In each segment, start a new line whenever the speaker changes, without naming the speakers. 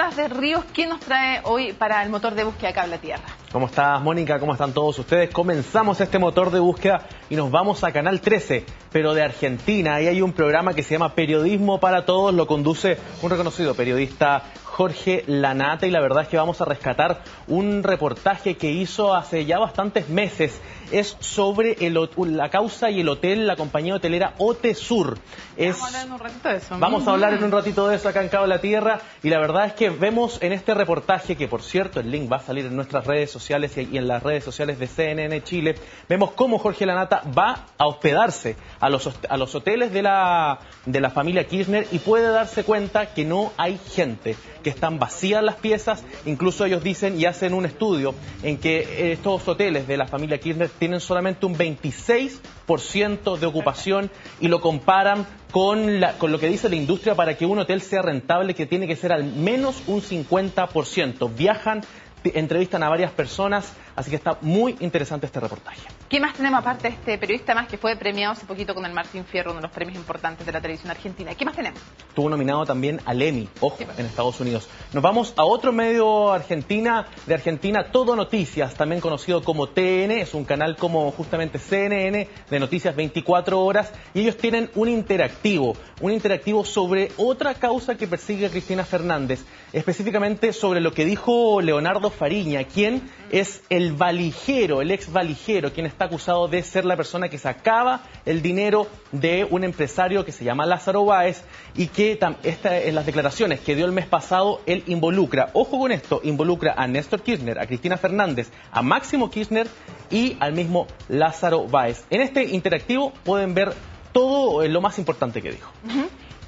Nicolás de Ríos, ¿qué nos trae hoy para el motor de búsqueda Cable Tierra?
¿Cómo estás, Mónica? ¿Cómo están todos ustedes? Comenzamos este motor de búsqueda y nos vamos a Canal 13, pero de Argentina. Ahí hay un programa que se llama Periodismo para Todos, lo conduce un reconocido periodista, Jorge Lanata, y la verdad es que vamos a rescatar un reportaje que hizo hace ya bastantes meses. Es sobre la causa y el hotel, la compañía hotelera Hotesur.
Vamos a hablar en un ratito de eso.
Vamos a hablar en un ratito de eso acá en Cable Tierra, y la verdad es que vemos en este reportaje, que por cierto el link va a salir en nuestras redes sociales y en las redes sociales de CNN Chile, vemos cómo Jorge Lanata va a hospedarse a los hoteles de la familia Kirchner y puede darse cuenta que no hay gente, que están vacías las piezas. Incluso ellos dicen y hacen un estudio en que estos hoteles de la familia Kirchner tienen solamente un 26% de ocupación, y lo comparan con lo que dice la industria para que un hotel sea rentable, que tiene que ser al menos un 50%. Viajan, entrevistan a varias personas, así que está muy interesante este reportaje.
¿Qué más tenemos aparte de este periodista más que fue premiado hace poquito con el Martín Fierro, uno de los premios importantes de la televisión argentina? ¿Qué más tenemos?
Estuvo nominado también al Emmy, ojo, en Estados Unidos. Nos vamos a otro medio de Argentina, Todo Noticias, también conocido como TN, es un canal como justamente CNN, de noticias 24 horas, y ellos tienen un interactivo sobre otra causa que persigue a Cristina Fernández, específicamente sobre lo que dijo Leonardo Fariña, quien es el valijero, el ex valijero, quien está acusado de ser la persona que sacaba el dinero de un empresario que se llama Lázaro Báez, y que en las declaraciones que dio el mes pasado, él involucra, ojo con esto, involucra a Néstor Kirchner, a Cristina Fernández, a Máximo Kirchner y al mismo Lázaro Báez. En este interactivo pueden ver todo lo más importante que dijo.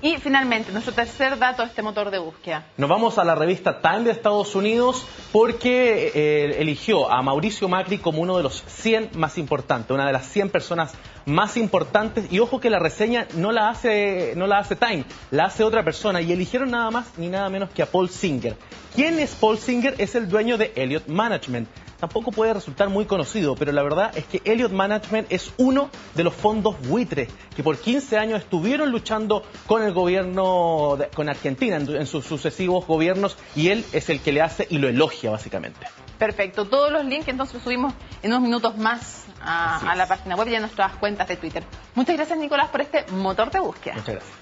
Y finalmente, nuestro tercer dato de este motor de búsqueda.
Nos vamos a la revista Time de Estados Unidos porque eligió a Mauricio Macri como uno de los 100 más importantes, una de las 100 personas más importantes. Y ojo que la reseña no la hace Time, la hace otra persona, y eligieron nada más ni nada menos que a Paul Singer. ¿Quién es Paul Singer? Es el dueño de Elliott Management. Tampoco puede resultar muy conocido, pero la verdad es que Elliott Management es uno de los fondos buitre que por 15 años estuvieron luchando con el gobierno, con Argentina en sus sucesivos gobiernos, y él es el que le hace y lo elogia básicamente.
Perfecto, todos los links entonces los subimos en unos minutos más a la página web y a nuestras cuentas de Twitter. Muchas gracias, Nicolás, por este motor de búsqueda.
Muchas gracias.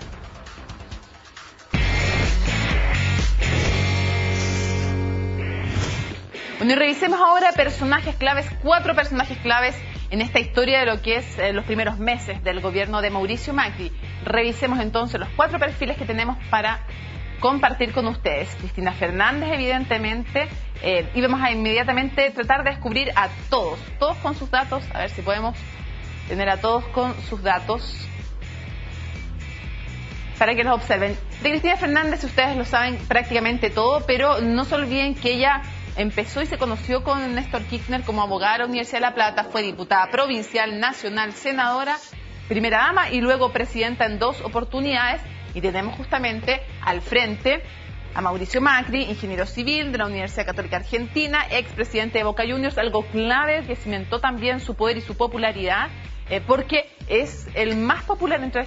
Bueno, y revisemos ahora personajes claves, 4 personajes claves en esta historia de lo que es los primeros meses del gobierno de Mauricio Macri. Revisemos entonces los 4 perfiles que tenemos para compartir con ustedes. Cristina Fernández, evidentemente, y vamos a inmediatamente tratar de descubrir a todos con sus datos, a ver si podemos tener a todos con sus datos para que los observen. De Cristina Fernández, ustedes lo saben prácticamente todo, pero no se olviden que ella empezó y se conoció con Néstor Kirchner como abogada de la Universidad de La Plata, fue diputada provincial, nacional, senadora, primera dama y luego presidenta en 2 oportunidades. Y tenemos justamente al frente a Mauricio Macri, ingeniero civil de la Universidad Católica Argentina, expresidente de Boca Juniors, algo clave que cimentó también su poder y su popularidad, porque es el más popular entre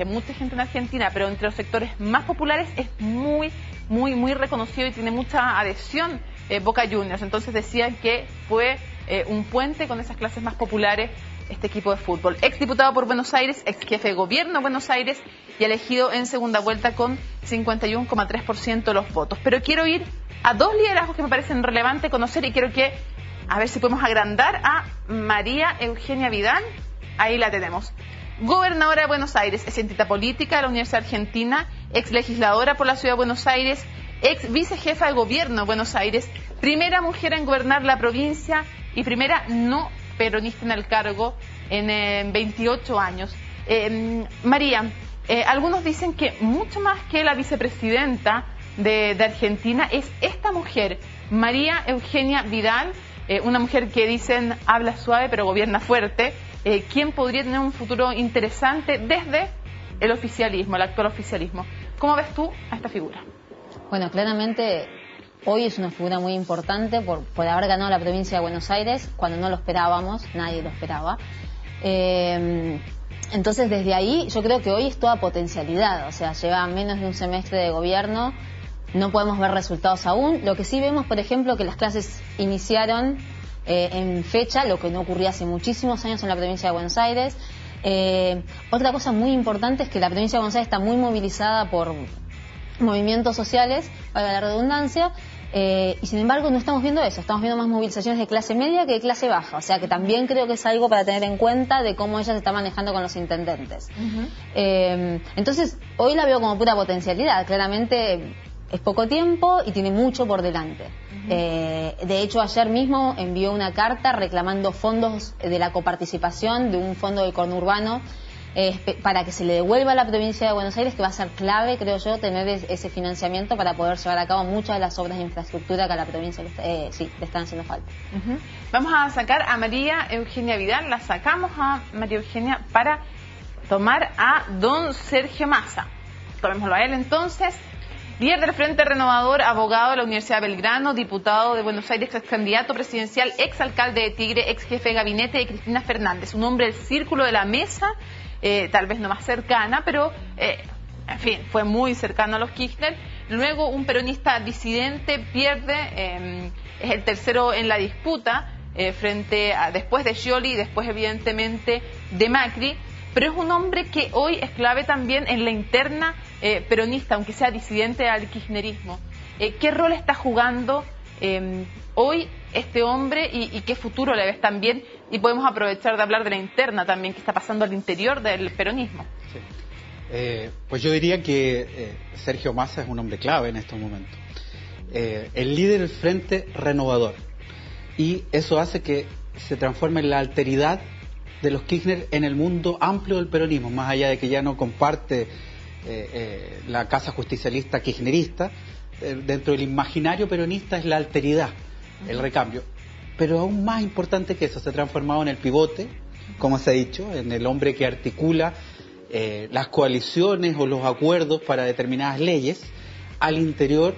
mucha gente en Argentina, pero entre los sectores más populares es muy reconocido y tiene mucha adhesión Boca Juniors. Entonces decían que fue un puente con esas clases más populares este equipo de fútbol. Ex diputado por Buenos Aires, ex jefe de gobierno de Buenos Aires y elegido en segunda vuelta con 51,3% de los votos. Pero quiero ir a 2 liderazgos que me parecen relevantes conocer, y quiero a ver si podemos agrandar a María Eugenia Vidal. Ahí la tenemos. Gobernadora de Buenos Aires, es cientista política de la Universidad Argentina, ex legisladora por la Ciudad de Buenos Aires, ex vicejefa de gobierno de Buenos Aires, primera mujer en gobernar la provincia y primera no peronista en el cargo en 28 años. María, algunos dicen que mucho más que la vicepresidenta de Argentina es esta mujer, María Eugenia Vidal, una mujer que dicen habla suave pero gobierna fuerte, quien podría tener un futuro interesante desde el oficialismo, el actual oficialismo. ¿Cómo ves tú a esta figura?
Bueno, claramente hoy es una figura muy importante por haber ganado la provincia de Buenos Aires cuando no lo esperábamos, nadie lo esperaba. Entonces desde ahí yo creo que hoy es toda potencialidad, o sea, lleva menos de un semestre de gobierno, no podemos ver resultados aún. Lo que sí vemos, por ejemplo, que las clases iniciaron en fecha, lo que no ocurría hace muchísimos años en la provincia de Buenos Aires. Otra cosa muy importante es que la provincia de Buenos Aires está muy movilizada por movimientos sociales, para la redundancia, y sin embargo no estamos viendo eso, estamos viendo más movilizaciones de clase media que de clase baja, o sea que también creo que es algo para tener en cuenta de cómo ella se está manejando con los intendentes. Entonces, hoy la veo como pura potencialidad, claramente es poco tiempo y tiene mucho por delante. De hecho, ayer mismo envió una carta reclamando fondos de la coparticipación de un fondo del conurbano para que se le devuelva a la provincia de Buenos Aires, que va a ser clave, creo yo, tener ese financiamiento para poder llevar a cabo muchas de las obras de infraestructura que a la provincia le están haciendo falta.
Vamos a sacar a María Eugenia Vidal, la sacamos a María Eugenia para tomar a don Sergio Massa. Tomémoslo a él entonces. Líder del Frente Renovador, abogado de la Universidad de Belgrano, diputado de Buenos Aires, ex candidato presidencial, ex alcalde de Tigre, ex jefe de gabinete de Cristina Fernández, un hombre del círculo de la mesa, tal vez no más cercana, pero en fin, fue muy cercano a los Kirchner. Luego un peronista disidente pierde, es el tercero en la disputa, después de Scioli y después evidentemente de Macri, pero es un hombre que hoy es clave también en la interna peronista, aunque sea disidente al kirchnerismo. ¿Qué rol está jugando hoy este hombre y qué futuro le ves también? Y podemos aprovechar de hablar de la interna también, que está pasando al interior del peronismo.
Sí. Pues yo diría que Sergio Massa es un hombre clave en estos momentos. El líder del Frente Renovador. Y eso hace que se transforme en la alteridad de los Kirchner en el mundo amplio del peronismo, más allá de que ya no comparte la casa justicialista kirchnerista, dentro del imaginario peronista es la alteridad, el recambio. Pero aún más importante que eso, se ha transformado en el pivote, como se ha dicho, en el hombre que articula las coaliciones o los acuerdos para determinadas leyes al interior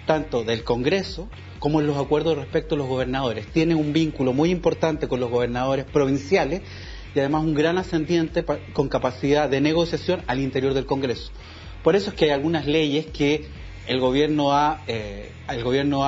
tanto del Congreso como en los acuerdos respecto a los gobernadores. Tiene un vínculo muy importante con los gobernadores provinciales y además un gran ascendiente con capacidad de negociación al interior del Congreso. Por eso es que hay algunas leyes que el gobierno ha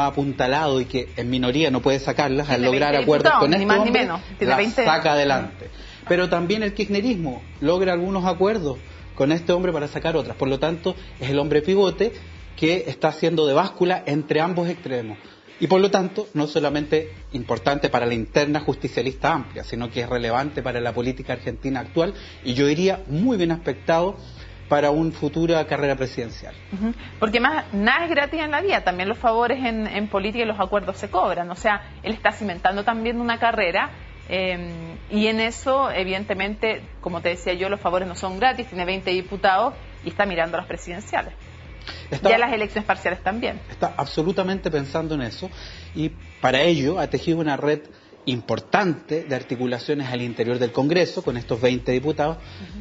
apuntalado y que en minoría no puede sacarlas al lograr acuerdos con este hombre, las saca adelante. Pero también el kirchnerismo logra algunos acuerdos con este hombre para sacar otras. Por lo tanto, es el hombre pivote que está haciendo de báscula entre ambos extremos. Y por lo tanto, no solamente importante para la interna justicialista amplia, sino que es relevante para la política argentina actual y yo diría muy bien aspectado para una futura carrera presidencial.
Porque más nada es gratis en la vida, también los favores en política y los acuerdos se cobran, o sea, él está cimentando también una carrera y en eso, evidentemente, como te decía yo, los favores no son gratis, tiene 20 diputados y está mirando a las presidenciales. Ya las elecciones parciales también.
Está absolutamente pensando en eso y para ello ha tejido una red importante de articulaciones al interior del Congreso con estos 20 diputados,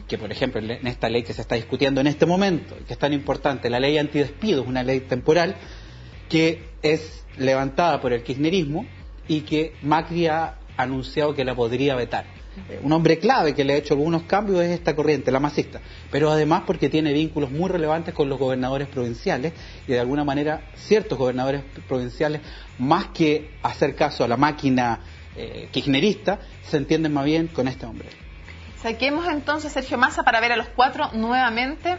que por ejemplo en esta ley que se está discutiendo en este momento, que es tan importante, la ley antidespido, es una ley temporal que es levantada por el kirchnerismo y que Macri ha anunciado que la podría vetar. Un hombre clave que le ha hecho algunos cambios es esta corriente, la masista, pero además porque tiene vínculos muy relevantes con los gobernadores provinciales y de alguna manera ciertos gobernadores provinciales, más que hacer caso a la máquina kirchnerista, se entienden más bien con este hombre.
Saquemos entonces Sergio Massa para ver a los cuatro nuevamente.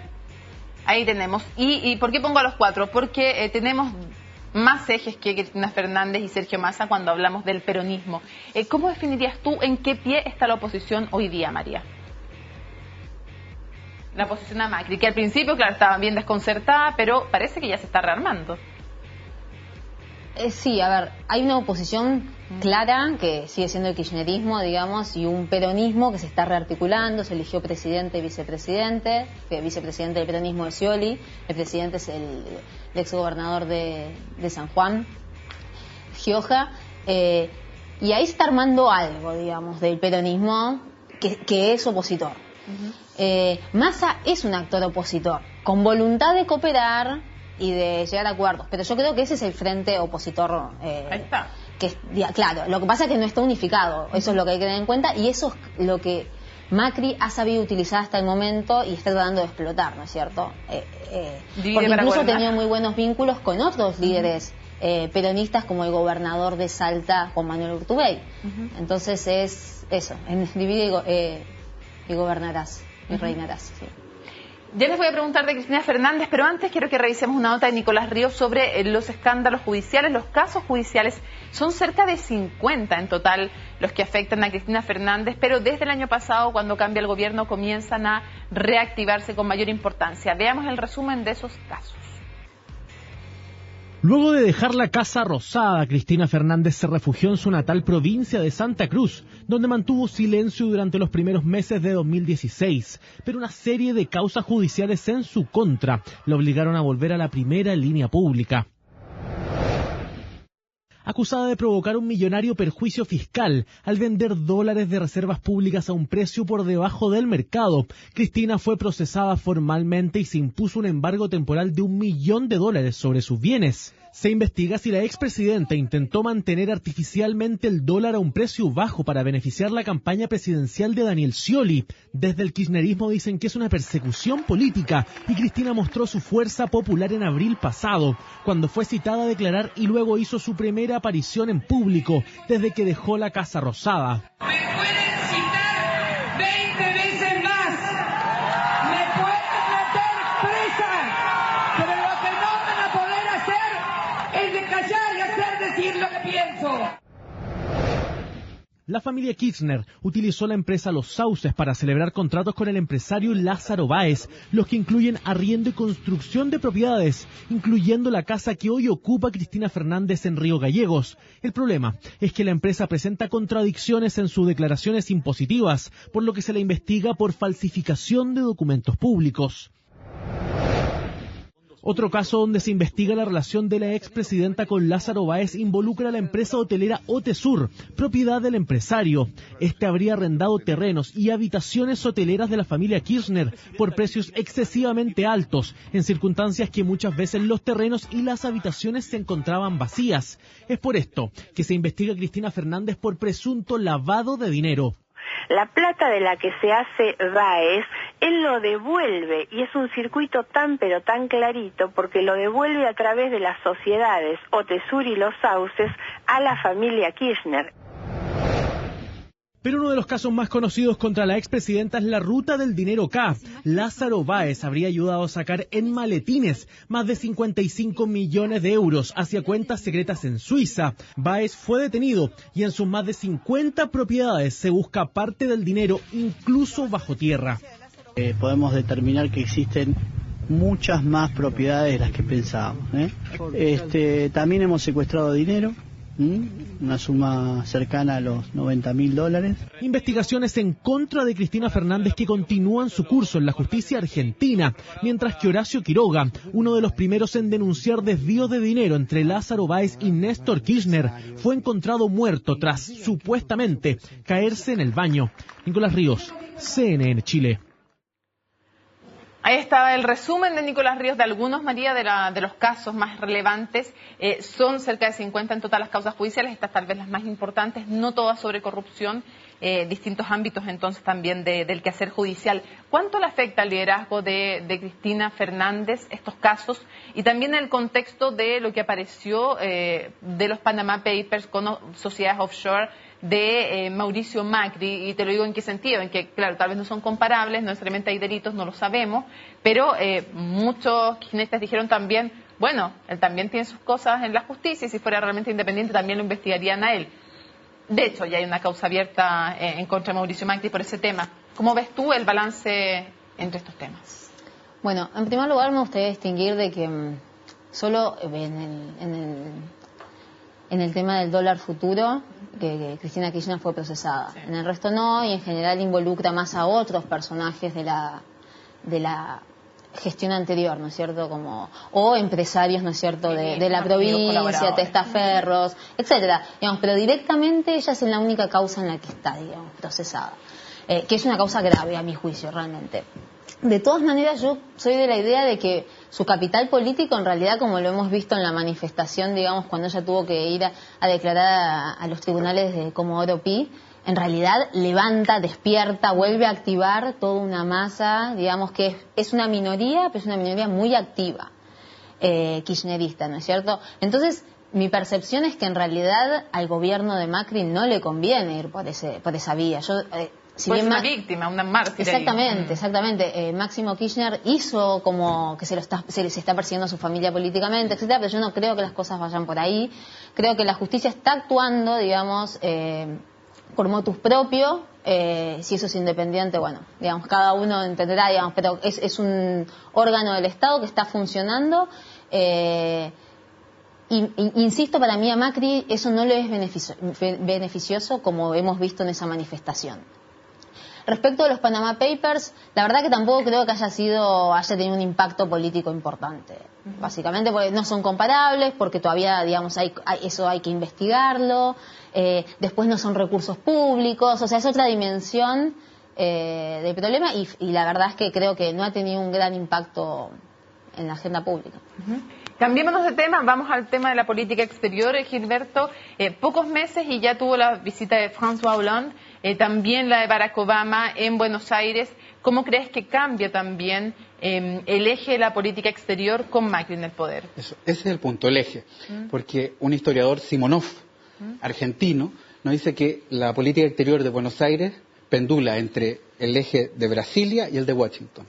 Ahí tenemos. ¿Y por qué pongo a los cuatro? Porque tenemos más ejes que Cristina Fernández y Sergio Massa cuando hablamos del peronismo. ¿Cómo definirías tú en qué pie está la oposición hoy día, María? La oposición a Macri, que al principio, claro, estaba bien desconcertada, pero parece que ya se está rearmando.
Sí, a ver, hay una oposición clara que sigue siendo el kirchnerismo, digamos, y un peronismo que se está rearticulando. Se eligió presidente y vicepresidente. El vicepresidente del peronismo es Scioli, el presidente es el exgobernador de San Juan, Gioja, y ahí se está armando algo, digamos, del peronismo que es opositor. Massa es un actor opositor, con voluntad de cooperar y de llegar a acuerdos, pero yo creo que ese es el frente opositor.
Ahí está.
Claro, lo que pasa es que no está unificado, eso es lo que hay que tener en cuenta y eso es lo que Macri ha sabido utilizar hasta el momento y está tratando de explotar, ¿no es cierto? Porque incluso ha tenido muy buenos vínculos con otros líderes peronistas, como el gobernador de Salta, Juan Manuel Urtubey. Entonces es eso, divide y gobernarás, y reinarás. Sí.
Ya les voy a preguntar de Cristina Fernández, pero antes quiero que revisemos una nota de Nicolás Ríos sobre los escándalos judiciales. Los casos judiciales son cerca de 50 en total los que afectan a Cristina Fernández, pero desde el año pasado, cuando cambia el gobierno, comienzan a reactivarse con mayor importancia. Veamos el resumen de esos casos.
Luego de dejar la Casa Rosada, Cristina Fernández se refugió en su natal provincia de Santa Cruz, donde mantuvo silencio durante los primeros meses de 2016. Pero una serie de causas judiciales en su contra la obligaron a volver a la primera línea pública. Acusada de provocar un millonario perjuicio fiscal al vender dólares de reservas públicas a un precio por debajo del mercado, Cristina fue procesada formalmente y se impuso un embargo temporal de $1 millón sobre sus bienes. Se investiga si la expresidenta intentó mantener artificialmente el dólar a un precio bajo para beneficiar la campaña presidencial de Daniel Scioli. Desde el kirchnerismo dicen que es una persecución política y Cristina mostró su fuerza popular en abril pasado, cuando fue citada a declarar y luego hizo su primera aparición en público desde que dejó la Casa Rosada.
Me pueden citar 20 veces más, me pueden meter presa, pero lo que no van a poder hacer es de callar y hacer decir lo que pienso.
La familia Kirchner utilizó la empresa Los Sauces para celebrar contratos con el empresario Lázaro Báez, los que incluyen arriendo y construcción de propiedades, incluyendo la casa que hoy ocupa Cristina Fernández en Río Gallegos. El problema es que la empresa presenta contradicciones en sus declaraciones impositivas, por lo que se la investiga por falsificación de documentos públicos. Otro caso donde se investiga la relación de la expresidenta con Lázaro Báez involucra a la empresa hotelera Hotesur, propiedad del empresario. Este habría arrendado terrenos y habitaciones hoteleras de la familia Kirchner por precios excesivamente altos, en circunstancias que muchas veces los terrenos y las habitaciones se encontraban vacías. Es por esto que se investiga a Cristina Fernández por presunto lavado de dinero.
La plata de la que se hace Báez, él lo devuelve y es un circuito tan pero tan clarito porque lo devuelve a través de las sociedades Hotesur y Los Sauces a la familia Kirchner.
Pero uno de los casos más conocidos contra la expresidenta es la ruta del dinero K. Lázaro Báez habría ayudado a sacar en maletines más de 55 millones de euros hacia cuentas secretas en Suiza. Báez fue detenido y en sus más de 50 propiedades se busca parte del dinero, incluso bajo tierra.
Podemos determinar que existen muchas más propiedades de las que pensábamos. También hemos secuestrado dinero. Una suma cercana a los $90.000.
Investigaciones en contra de Cristina Fernández que continúan su curso en la justicia argentina, mientras que Horacio Quiroga, uno de los primeros en denunciar desvíos de dinero entre Lázaro Báez y Néstor Kirchner, fue encontrado muerto tras, supuestamente, caerse en el baño. Nicolás Ríos, CNN Chile.
Ahí estaba el resumen de Nicolás Ríos de algunos, María, de los casos más relevantes. Son cerca de 50 en total las causas judiciales, estas tal vez las más importantes, no todas sobre corrupción, distintos ámbitos entonces también del quehacer judicial. ¿Cuánto le afecta al liderazgo de Cristina Fernández estos casos? Y también en el contexto de lo que apareció de los Panama Papers con sociedades offshore de Mauricio Macri, y te lo digo en qué sentido, en que claro, tal vez no son comparables, no necesariamente hay delitos, no lo sabemos, pero muchos kirchneristas dijeron también, bueno, él también tiene sus cosas en la justicia y si fuera realmente independiente también lo investigarían a él. De hecho, ya hay una causa abierta en contra de Mauricio Macri por ese tema. ¿Cómo ves tú el balance entre estos temas?
Bueno, en primer lugar me gustaría distinguir de que solo en el tema del dólar futuro, que Cristina Kirchner fue procesada. Sí. En el resto no, y en general involucra más a otros personajes de la gestión anterior, ¿no es cierto? O empresarios, ¿no es cierto?, de la provincia, testaferros, etcétera. Digamos, pero directamente ella es la única causa en la que está, digamos, procesada. Que es una causa grave, a mi juicio, realmente. De todas maneras, yo soy de la idea de que su capital político, en realidad, como lo hemos visto en la manifestación, digamos, cuando ella tuvo que ir a declarar a los tribunales de Comodoro Pi, en realidad levanta, despierta, vuelve a activar toda una masa, digamos que es una minoría, pero es una minoría muy activa, kirchnerista, ¿no es cierto? Entonces, mi percepción es que en realidad al gobierno de Macri no le conviene ir por esa vía.
Si bien una víctima, una mártir.
Exactamente. Máximo Kirchner hizo como que se está persiguiendo a su familia políticamente, etcétera, pero yo no creo que las cosas vayan por ahí. Creo que la justicia está actuando, digamos, por motus propio. Si eso es independiente, bueno, digamos, cada uno entenderá, digamos, pero es un órgano del Estado que está funcionando. Insisto, para mí a Macri eso no le es beneficioso, como hemos visto en esa manifestación. Respecto a los Panama Papers, la verdad que tampoco creo que haya tenido un impacto político importante. Básicamente porque no son comparables, porque todavía, digamos, eso hay que investigarlo. Después no son recursos públicos, o sea, es otra dimensión del problema y la verdad es que creo que no ha tenido un gran impacto en la agenda pública.
Cambiémonos de tema, vamos al tema de la política exterior, Gilberto. Pocos meses y ya tuvo la visita de François Hollande, también la de Barack Obama en Buenos Aires. ¿Cómo crees que cambia también el eje de la política exterior con Macri en el poder?
Ese es el punto, el eje. Porque un historiador, Simonov, argentino, nos dice que la política exterior de Buenos Aires pendula entre el eje de Brasilia y el de Washington.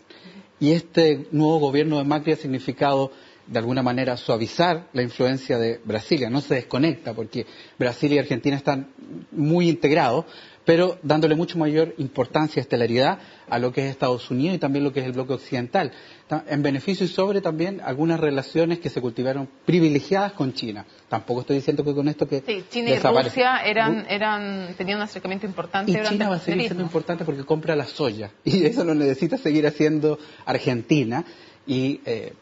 Y este nuevo gobierno de Macri ha significado de alguna manera suavizar la influencia de Brasilia. No se desconecta porque Brasil y Argentina están muy integrados, pero dándole mucho mayor importancia, estelaridad a lo que es Estados Unidos y también lo que es el bloque occidental, en beneficio y sobre también algunas relaciones que se cultivaron privilegiadas con China. Tampoco estoy diciendo que con esto que
sí, China y Rusia tenían un acercamiento importante.
Y China va a seguir siendo importante porque compra la soya y eso lo necesita seguir haciendo Argentina. Y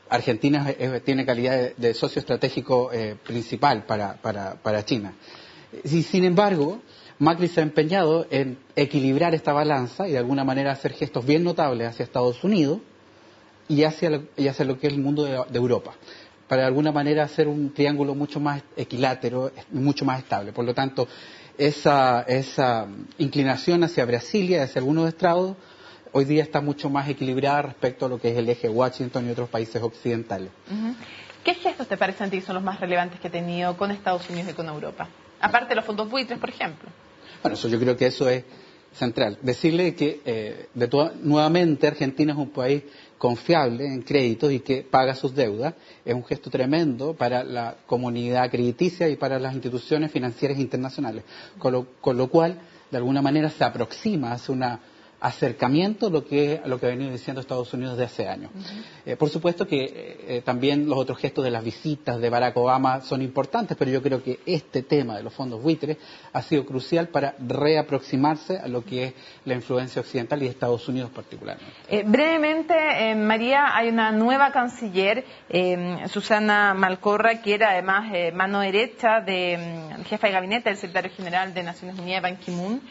Argentina tiene calidad de socio estratégico principal para China. Y, sin embargo, Macri se ha empeñado en equilibrar esta balanza y de alguna manera hacer gestos bien notables hacia Estados Unidos y hacia lo que es el mundo de Europa, para de alguna manera hacer un triángulo mucho más equilátero, mucho más estable. Por lo tanto, esa inclinación hacia Brasil y hacia algunos estrados hoy día está mucho más equilibrada respecto a lo que es el eje Washington y otros países occidentales.
¿Qué gestos te parecen a ti son los más relevantes que ha tenido con Estados Unidos y con Europa? Aparte de los fondos buitres, por ejemplo.
Bueno, yo creo que eso es central. Decirle que nuevamente Argentina es un país confiable en créditos y que paga sus deudas. Es un gesto tremendo para la comunidad crediticia y para las instituciones financieras internacionales. Con lo cual, de alguna manera, se aproxima hacia una acercamiento a lo que ha venido diciendo Estados Unidos desde hace años. Por supuesto que también los otros gestos de las visitas de Barack Obama son importantes, pero yo creo que este tema de los fondos buitres ha sido crucial para reaproximarse a lo que es la influencia occidental y de Estados Unidos particularmente.
Brevemente, María, hay una nueva canciller, Susana Malcorra, que era además mano derecha de jefa de gabinete del secretario general de Naciones Unidas, Ban Ki-moon.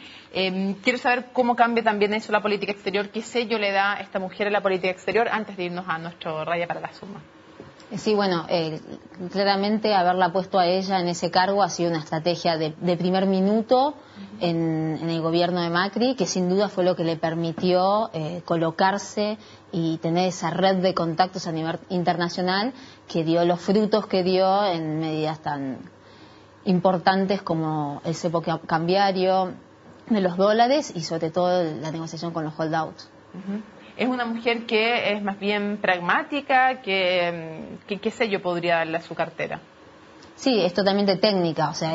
Quiero saber cómo cambia también eso la política exterior, qué sello le da esta mujer a la política exterior antes de irnos a nuestro Raya para la Suma.
Sí, bueno, claramente haberla puesto a ella en ese cargo ha sido una estrategia de primer minuto en el gobierno de Macri, que sin duda fue lo que le permitió colocarse y tener esa red de contactos a nivel internacional que dio los frutos que dio en medidas tan importantes como el cepo cambiario de los dólares y sobre todo la negociación con los holdouts.
Es una mujer que es más bien pragmática, ¿qué sello podría darle a su cartera?
Sí, es totalmente técnica, o sea,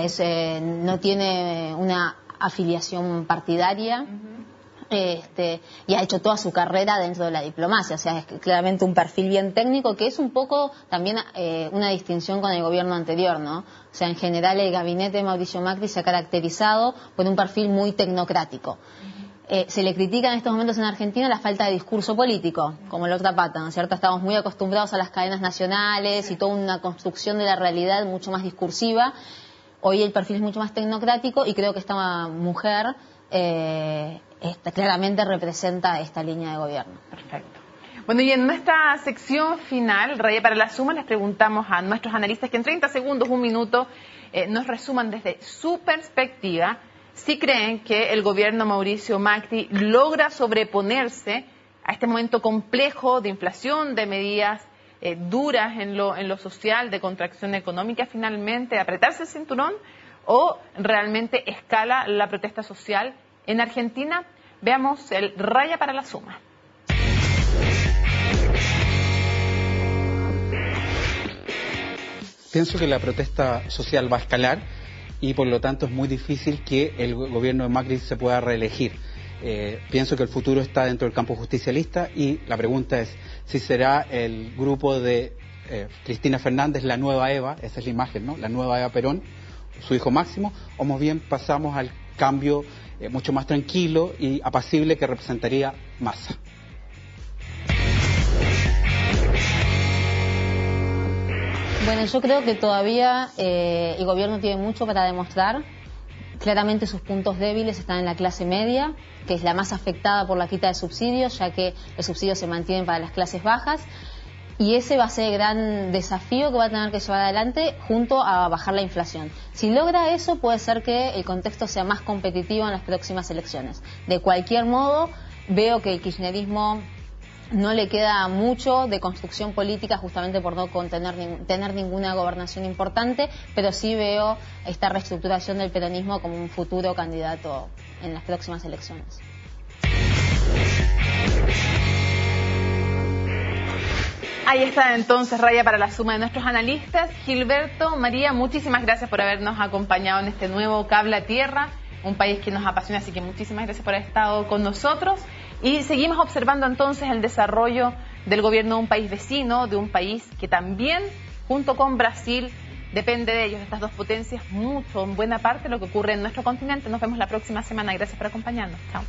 no tiene una afiliación partidaria y ha hecho toda su carrera dentro de la diplomacia, o sea, es claramente un perfil bien técnico que es un poco también una distinción con el gobierno anterior, ¿no? O sea, en general el gabinete de Mauricio Macri se ha caracterizado por un perfil muy tecnocrático. Se le critica en estos momentos en Argentina la falta de discurso político, como la otra pata, ¿no es cierto? Estamos muy acostumbrados a las cadenas nacionales y toda una construcción de la realidad mucho más discursiva. Hoy el perfil es mucho más tecnocrático y creo que esta mujer claramente representa esta línea de gobierno.
Perfecto. Bueno, y en nuestra sección final, Raya para la Suma, les preguntamos a nuestros analistas que en 30 segundos, un minuto, nos resuman desde su perspectiva sí creen que el gobierno Mauricio Macri logra sobreponerse a este momento complejo de inflación, de medidas duras en lo social, de contracción económica finalmente, de apretarse el cinturón, o realmente escala la protesta social en Argentina. Veamos el raya para la suma.
Pienso que la protesta social va a escalar y por lo tanto es muy difícil que el gobierno de Macri se pueda reelegir. Pienso que el futuro está dentro del campo justicialista y la pregunta es si será el grupo de Cristina Fernández la nueva Eva, esa es la imagen, ¿no? La nueva Eva Perón, su hijo Máximo, o más bien pasamos al cambio mucho más tranquilo y apacible que representaría Massa.
Bueno, yo creo que todavía el gobierno tiene mucho para demostrar. Claramente sus puntos débiles están en la clase media, que es la más afectada por la quita de subsidios, ya que los subsidios se mantienen para las clases bajas. Y ese va a ser el gran desafío que va a tener que llevar adelante junto a bajar la inflación. Si logra eso, puede ser que el contexto sea más competitivo en las próximas elecciones. De cualquier modo, veo que el kirchnerismo no le queda mucho de construcción política justamente por no tener ninguna gobernación importante, pero sí veo esta reestructuración del peronismo como un futuro candidato en las próximas elecciones.
Ahí está entonces raya para la suma de nuestros analistas. Gilberto, María, muchísimas gracias por habernos acompañado en este nuevo Cable a Tierra, un país que nos apasiona, así que muchísimas gracias por haber estado con nosotros. Y seguimos observando entonces el desarrollo del gobierno de un país vecino, de un país que también, junto con Brasil, depende de ellos, de estas dos potencias, mucho, en buena parte, lo que ocurre en nuestro continente. Nos vemos la próxima semana. Gracias por acompañarnos. Chao.